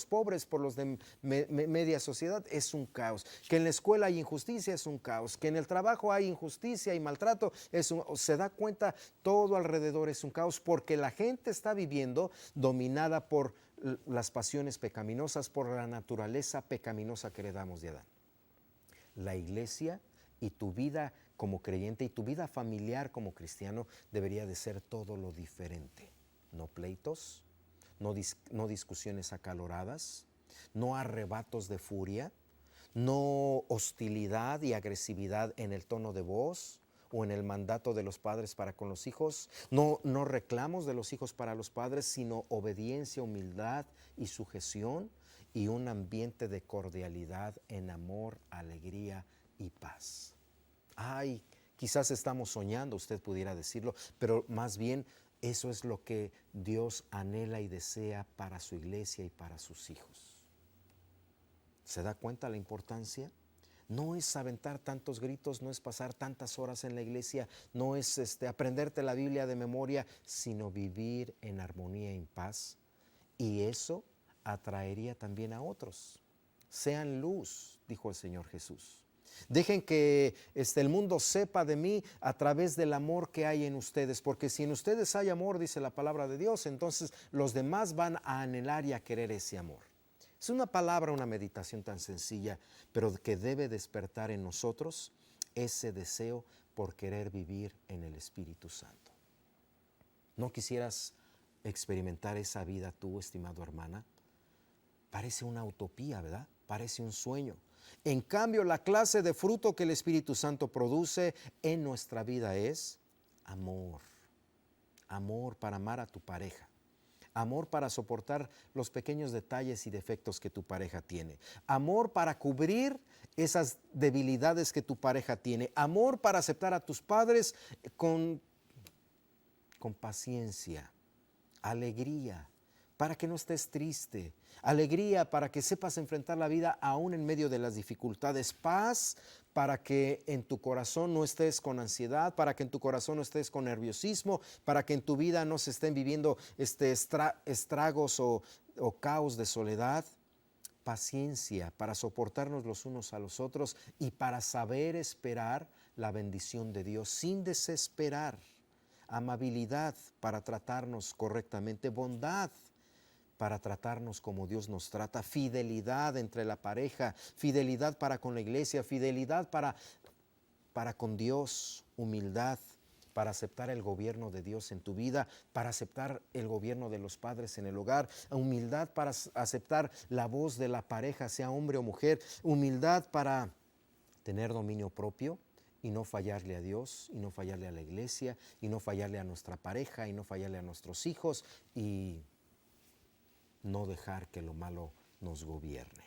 S1: pobres, por los de media sociedad es un caos. Que en la escuela hay injusticia es un caos. Que en el trabajo hay injusticia y maltrato se da cuenta, todo alrededor es un caos porque la gente está viviendo dominada por las pasiones pecaminosas, por la naturaleza pecaminosa que heredamos de Adán. La iglesia y tu vida como creyente y tu vida familiar como cristiano debería de ser todo lo diferente. No pleitos, no discusiones acaloradas, no arrebatos de furia, no hostilidad y agresividad en el tono de voz o en el mandato de los padres para con los hijos, no reclamos de los hijos para los padres, sino obediencia, humildad y sujeción, y un ambiente de cordialidad en amor, alegría y paz. Ay, quizás estamos soñando, usted pudiera decirlo, pero más bien eso es lo que Dios anhela y desea para su iglesia y para sus hijos. ¿Se da cuenta la importancia? No es aventar tantos gritos, no es pasar tantas horas en la iglesia, no es aprenderte la Biblia de memoria, sino vivir en armonía y en paz. Y eso atraería también a otros. Sean luz, dijo el Señor Jesús. Dejen que el mundo sepa de mí a través del amor que hay en ustedes, porque si en ustedes hay amor, dice la palabra de Dios, entonces los demás van a anhelar y a querer ese amor. Es una palabra, una meditación tan sencilla, pero que debe despertar en nosotros ese deseo por querer vivir en el Espíritu Santo. ¿No quisieras experimentar esa vida tú, estimado hermana? Parece una utopía, ¿verdad? Parece un sueño. En cambio, la clase de fruto que el Espíritu Santo produce en nuestra vida es amor. Amor para amar a tu pareja. Amor para soportar los pequeños detalles y defectos que tu pareja tiene. Amor para cubrir esas debilidades que tu pareja tiene. Amor para aceptar a tus padres con paciencia. Alegría para que no estés triste. Alegría para que sepas enfrentar la vida aún en medio de las dificultades. Paz para que en tu corazón no estés con ansiedad, para que en tu corazón no estés con nerviosismo, para que en tu vida no se estén viviendo estragos o caos de soledad. Paciencia para soportarnos los unos a los otros y para saber esperar la bendición de Dios sin desesperar. Amabilidad para tratarnos correctamente, bondad para tratarnos como Dios nos trata, fidelidad entre la pareja, fidelidad para con la iglesia, fidelidad para con Dios, humildad, para aceptar el gobierno de Dios en tu vida, para aceptar el gobierno de los padres en el hogar, humildad para aceptar la voz de la pareja, sea hombre o mujer, humildad para tener dominio propio y no fallarle a Dios, y no fallarle a la iglesia, y no fallarle a nuestra pareja, y no fallarle a nuestros hijos, y no dejar que lo malo nos gobierne.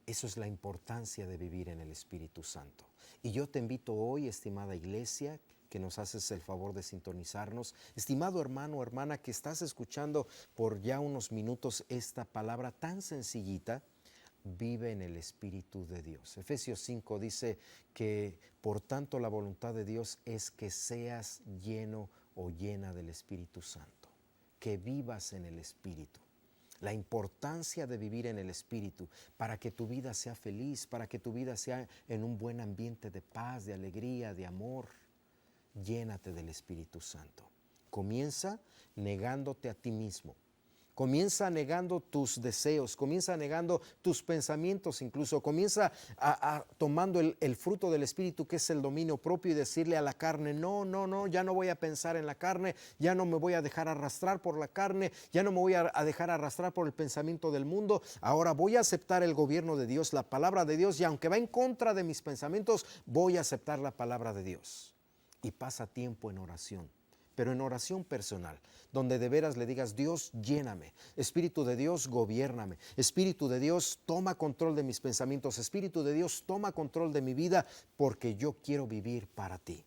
S1: Eso es la importancia de vivir en el Espíritu Santo. Y yo te invito hoy, estimada iglesia, que nos haces el favor de sintonizarnos, estimado hermano o hermana que estás escuchando por ya unos minutos esta palabra tan sencillita, vive en el Espíritu de Dios. Efesios 5 dice que por tanto la voluntad de Dios es que seas lleno o llena del Espíritu Santo, que vivas en el Espíritu. La importancia de vivir en el Espíritu para que tu vida sea feliz, para que tu vida sea en un buen ambiente de paz, de alegría, de amor. Llénate del Espíritu Santo. Comienza negándote a ti mismo. Comienza negando tus deseos, comienza negando tus pensamientos incluso, comienza tomando el fruto del Espíritu que es el dominio propio y decirle a la carne, no, ya no voy a pensar en la carne, ya no me voy a dejar arrastrar por la carne, ya no me voy a dejar arrastrar por el pensamiento del mundo, ahora voy a aceptar el gobierno de Dios, la palabra de Dios, y aunque va en contra de mis pensamientos, voy a aceptar la palabra de Dios. Y pasa tiempo en oración, pero en oración personal, donde de veras le digas, Dios, lléname, Espíritu de Dios, gobiérname, Espíritu de Dios, toma control de mis pensamientos, Espíritu de Dios, toma control de mi vida, porque yo quiero vivir para ti.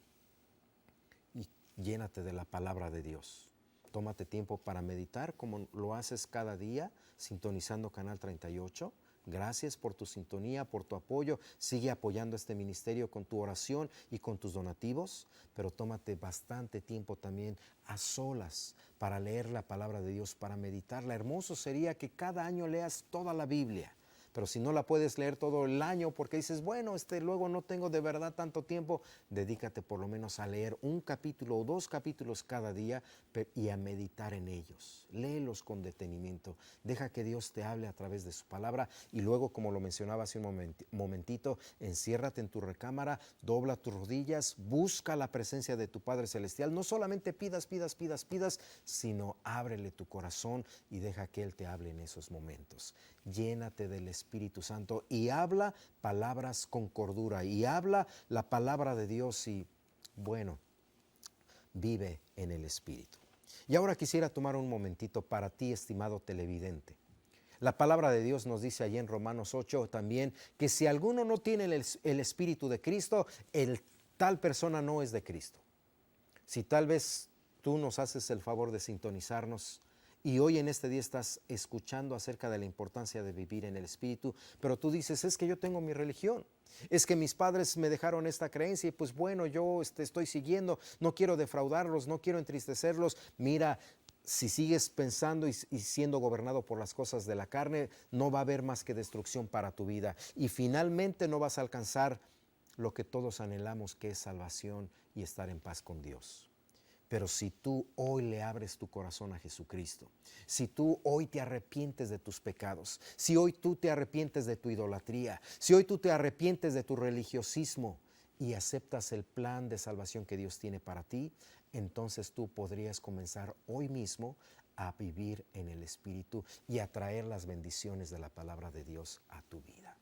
S1: Y llénate de la palabra de Dios. Tómate tiempo para meditar como lo haces cada día, sintonizando Canal 38. Gracias por tu sintonía, por tu apoyo. Sigue apoyando este ministerio con tu oración y con tus donativos, pero tómate bastante tiempo también a solas para leer la palabra de Dios, para meditarla. Hermoso sería que cada año leas toda la Biblia. Pero si no la puedes leer todo el año porque dices, bueno, luego no tengo de verdad tanto tiempo, dedícate por lo menos a leer un capítulo o 2 capítulos cada día y a meditar en ellos. Léelos con detenimiento. Deja que Dios te hable a través de su palabra y luego, como lo mencionaba hace un momentito, enciérrate en tu recámara, dobla tus rodillas, busca la presencia de tu Padre Celestial. No solamente pidas, sino ábrele tu corazón y deja que Él te hable en esos momentos. Llénate del Espíritu Santo y habla palabras con cordura y habla la palabra de Dios y, bueno, vive en el Espíritu. Y ahora quisiera tomar un momentito para ti, estimado televidente. La palabra de Dios nos dice allí en Romanos 8 también que si alguno no tiene el Espíritu de Cristo, tal persona no es de Cristo. Si tal vez tú nos haces el favor de sintonizarnos y hoy en este día estás escuchando acerca de la importancia de vivir en el Espíritu, pero tú dices, es que yo tengo mi religión, es que mis padres me dejaron esta creencia y pues bueno, yo estoy siguiendo, no quiero defraudarlos, no quiero entristecerlos. Mira, si sigues pensando y siendo gobernado por las cosas de la carne, no va a haber más que destrucción para tu vida y finalmente no vas a alcanzar lo que todos anhelamos, que es salvación y estar en paz con Dios. Pero si tú hoy le abres tu corazón a Jesucristo, si tú hoy te arrepientes de tus pecados, si hoy tú te arrepientes de tu idolatría, si hoy tú te arrepientes de tu religiosismo y aceptas el plan de salvación que Dios tiene para ti, entonces tú podrías comenzar hoy mismo a vivir en el Espíritu y a traer las bendiciones de la palabra de Dios a tu vida.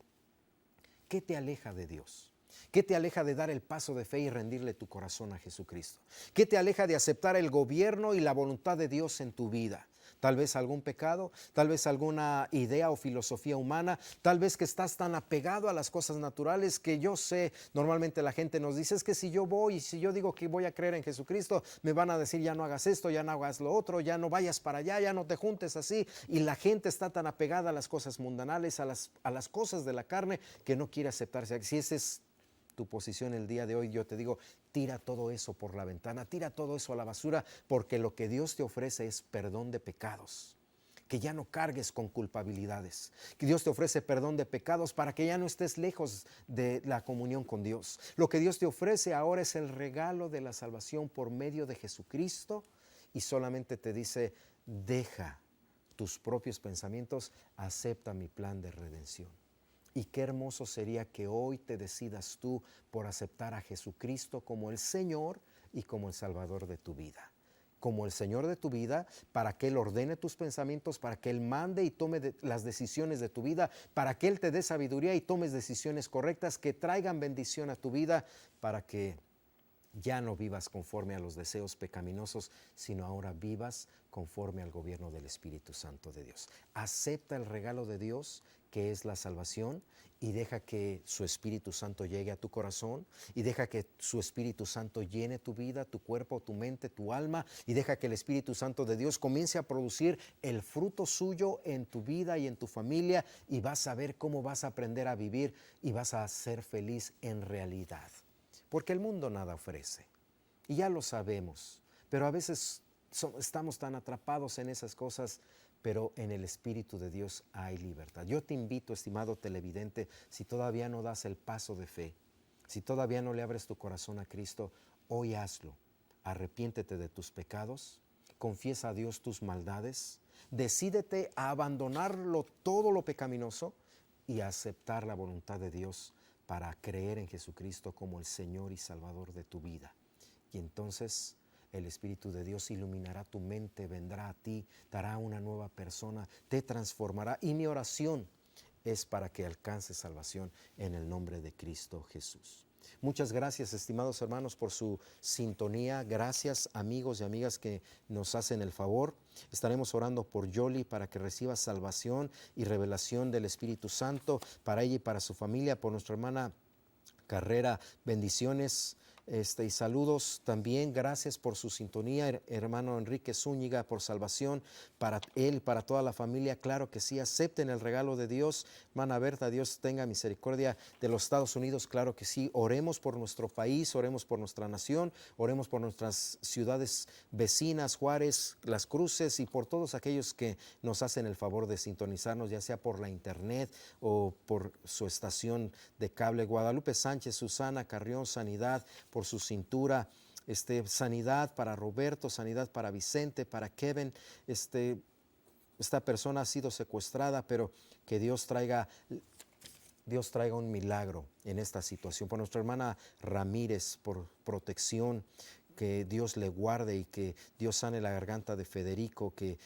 S1: ¿Qué te aleja de Dios? ¿Qué te aleja de dar el paso de fe y rendirle tu corazón a Jesucristo? ¿Qué te aleja de aceptar el gobierno y la voluntad de Dios en tu vida? Tal vez algún pecado, tal vez alguna idea o filosofía humana, tal vez que estás tan apegado a las cosas naturales que yo sé, normalmente la gente nos dice, es que si yo voy y si yo digo que voy a creer en Jesucristo, me van a decir ya no hagas esto, ya no hagas lo otro, ya no vayas para allá, ya no te juntes así. Y la gente está tan apegada a las cosas mundanales, a las cosas de la carne, que no quiere aceptarse. Si ese es tu posición el día de hoy, yo te digo, tira todo eso por la ventana, tira todo eso a la basura, porque lo que Dios te ofrece es perdón de pecados, que ya no cargues con culpabilidades, que Dios te ofrece perdón de pecados para que ya no estés lejos de la comunión con Dios. Lo que Dios te ofrece ahora es el regalo de la salvación por medio de Jesucristo y solamente te dice, deja tus propios pensamientos, acepta mi plan de redención. Y qué hermoso sería que hoy te decidas tú por aceptar a Jesucristo como el Señor y como el Salvador de tu vida. Como el Señor de tu vida, para que Él ordene tus pensamientos, para que Él mande y tome las decisiones de tu vida, para que Él te dé sabiduría y tomes decisiones correctas que traigan bendición a tu vida, para que ya no vivas conforme a los deseos pecaminosos, sino ahora vivas conforme al gobierno del Espíritu Santo de Dios. Acepta el regalo de Dios, que es la salvación, y deja que su Espíritu Santo llegue a tu corazón, y deja que su Espíritu Santo llene tu vida, tu cuerpo, tu mente, tu alma, y deja que el Espíritu Santo de Dios comience a producir el fruto suyo en tu vida y en tu familia, y vas a ver cómo vas a aprender a vivir y vas a ser feliz en realidad. Porque el mundo nada ofrece, y ya lo sabemos, pero a veces estamos tan atrapados en esas cosas, pero en el Espíritu de Dios hay libertad. Yo te invito, estimado televidente, si todavía no das el paso de fe, si todavía no le abres tu corazón a Cristo, hoy hazlo. Arrepiéntete de tus pecados, confiesa a Dios tus maldades, decídete a abandonarlo todo lo pecaminoso y a aceptar la voluntad de Dios para creer en Jesucristo como el Señor y Salvador de tu vida. Y entonces el Espíritu de Dios iluminará tu mente, vendrá a ti, te hará una nueva persona, te transformará. Y mi oración es para que alcances salvación en el nombre de Cristo Jesús. Muchas gracias, estimados hermanos, por su sintonía. Gracias, amigos y amigas que nos hacen el favor. Estaremos orando por Yoli para que reciba salvación y revelación del Espíritu Santo para ella y para su familia, por nuestra hermana Carrera. Bendiciones y saludos también. Gracias por su sintonía, hermano Enrique Zúñiga, por salvación para él, para toda la familia. Claro que sí, acepten el regalo de Dios. Hermana Berta, Dios tenga misericordia de los Estados Unidos. Claro que sí. Oremos por nuestro país, oremos por nuestra nación, oremos por nuestras ciudades vecinas, Juárez, Las Cruces, y por todos aquellos que nos hacen el favor de sintonizarnos, ya sea por la internet o por su estación de cable. Guadalupe Sánchez, Susana Carrión, sanidad por su cintura, sanidad para Roberto, sanidad para Vicente, para Kevin. Esta persona ha sido secuestrada, pero que Dios traiga un milagro en esta situación. Por nuestra hermana Ramírez, por protección, que Dios le guarde y que Dios sane la garganta de Federico, que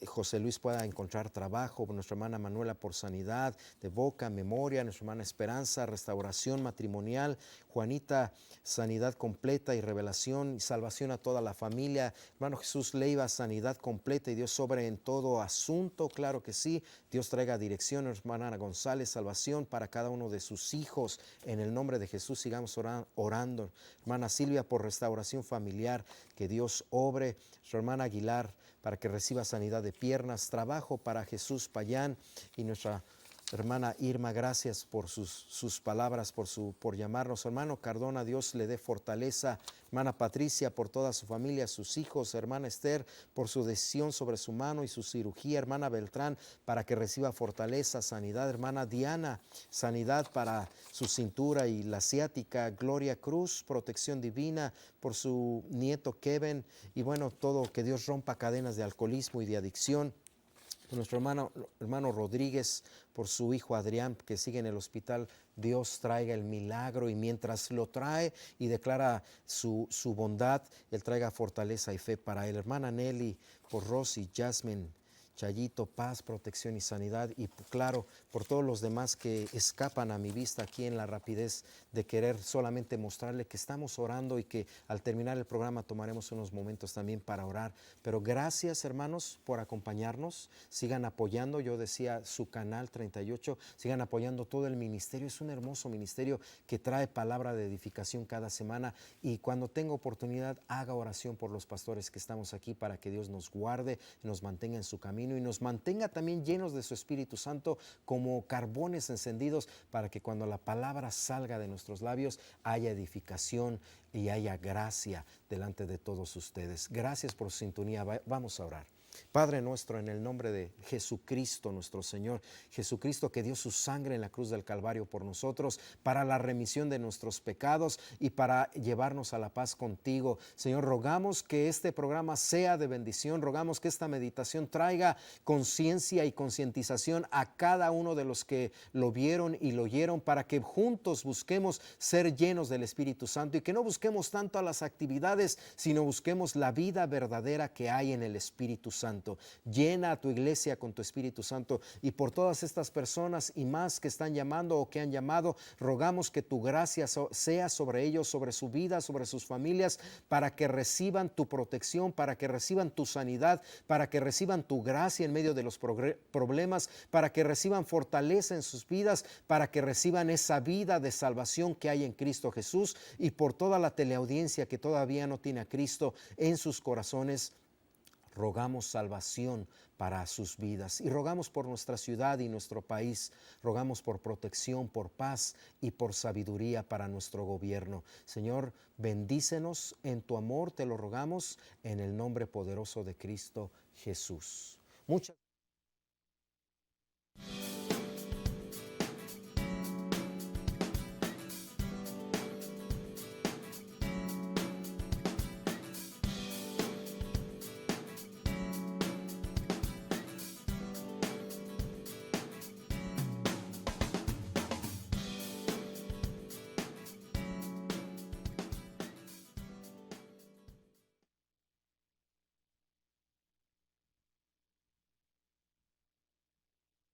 S1: José Luis pueda encontrar trabajo. Por nuestra hermana Manuela, por sanidad de boca, memoria. Nuestra hermana Esperanza, restauración matrimonial. Juanita, sanidad completa y revelación y salvación a toda la familia. Hermano Jesús Leiva, sanidad completa y Dios sobre en todo asunto. Claro que sí. Dios traiga dirección. Nuestra hermana Ana González, salvación para cada uno de sus hijos. En el nombre de Jesús sigamos orando. Hermana Silvia, por restauración familiar, que Dios obre. Su hermana Aguilar, para que reciba sanidad de piernas. Trabajo para Jesús Payán. Y nuestra hermana Irma, gracias por sus palabras, por llamarnos. Hermano Cardona, Dios le dé fortaleza. Hermana Patricia, por toda su familia, sus hijos. Hermana Esther, por su decisión sobre su mano y su cirugía. Hermana Beltrán, para que reciba fortaleza, sanidad. Hermana Diana, sanidad para su cintura y la ciática. Gloria Cruz, protección divina por su nieto Kevin. Y bueno, todo, que Dios rompa cadenas de alcoholismo y de adicción. Por nuestro hermano Rodríguez, por su hijo Adrián, que sigue en el hospital. Dios traiga el milagro, y mientras lo trae y declara su bondad, Él traiga fortaleza y fe para él. Hermana Nelly, por Rosy, Jasmine, Chayito, paz, protección y sanidad. Y claro, por todos los demás que escapan a mi vista aquí en la rapidez de querer solamente mostrarle que estamos orando, y que al terminar el programa tomaremos unos momentos también para orar. Pero gracias, hermanos, por acompañarnos. Sigan apoyando, yo decía, su canal 38, sigan apoyando todo el ministerio. Es un hermoso ministerio que trae palabra de edificación cada semana, y cuando tenga oportunidad haga oración por los pastores que estamos aquí, para que Dios nos guarde, nos mantenga en su camino y nos mantenga también llenos de su Espíritu Santo, como carbones encendidos, para que cuando la palabra salga de nuestros labios haya edificación y haya gracia delante de todos ustedes. Gracias por su sintonía. Vamos a orar. Padre nuestro, en el nombre de Jesucristo, nuestro Señor, Jesucristo que dio su sangre en la cruz del Calvario por nosotros, para la remisión de nuestros pecados y para llevarnos a la paz contigo. Señor, rogamos que este programa sea de bendición, rogamos que esta meditación traiga conciencia y concientización a cada uno de los que lo vieron y lo oyeron, para que juntos busquemos ser llenos del Espíritu Santo y que no busquemos tanto a las actividades, sino busquemos la vida verdadera que hay en el Espíritu Santo. Llena a tu iglesia con tu Espíritu Santo, y por todas estas personas y más que están llamando o que han llamado, rogamos que tu gracia sea sobre ellos, sobre su vida, sobre sus familias, para que reciban tu protección, para que reciban tu sanidad, para que reciban tu gracia en medio de los problemas, para que reciban fortaleza en sus vidas, para que reciban esa vida de salvación que hay en Cristo Jesús. Y por toda la teleaudiencia que todavía no tiene a Cristo en sus corazones, rogamos salvación para sus vidas, y rogamos por nuestra ciudad y nuestro país. Rogamos por protección, por paz y por sabiduría para nuestro gobierno. Señor, bendícenos en tu amor, te lo rogamos en el nombre poderoso de Cristo Jesús. Muchas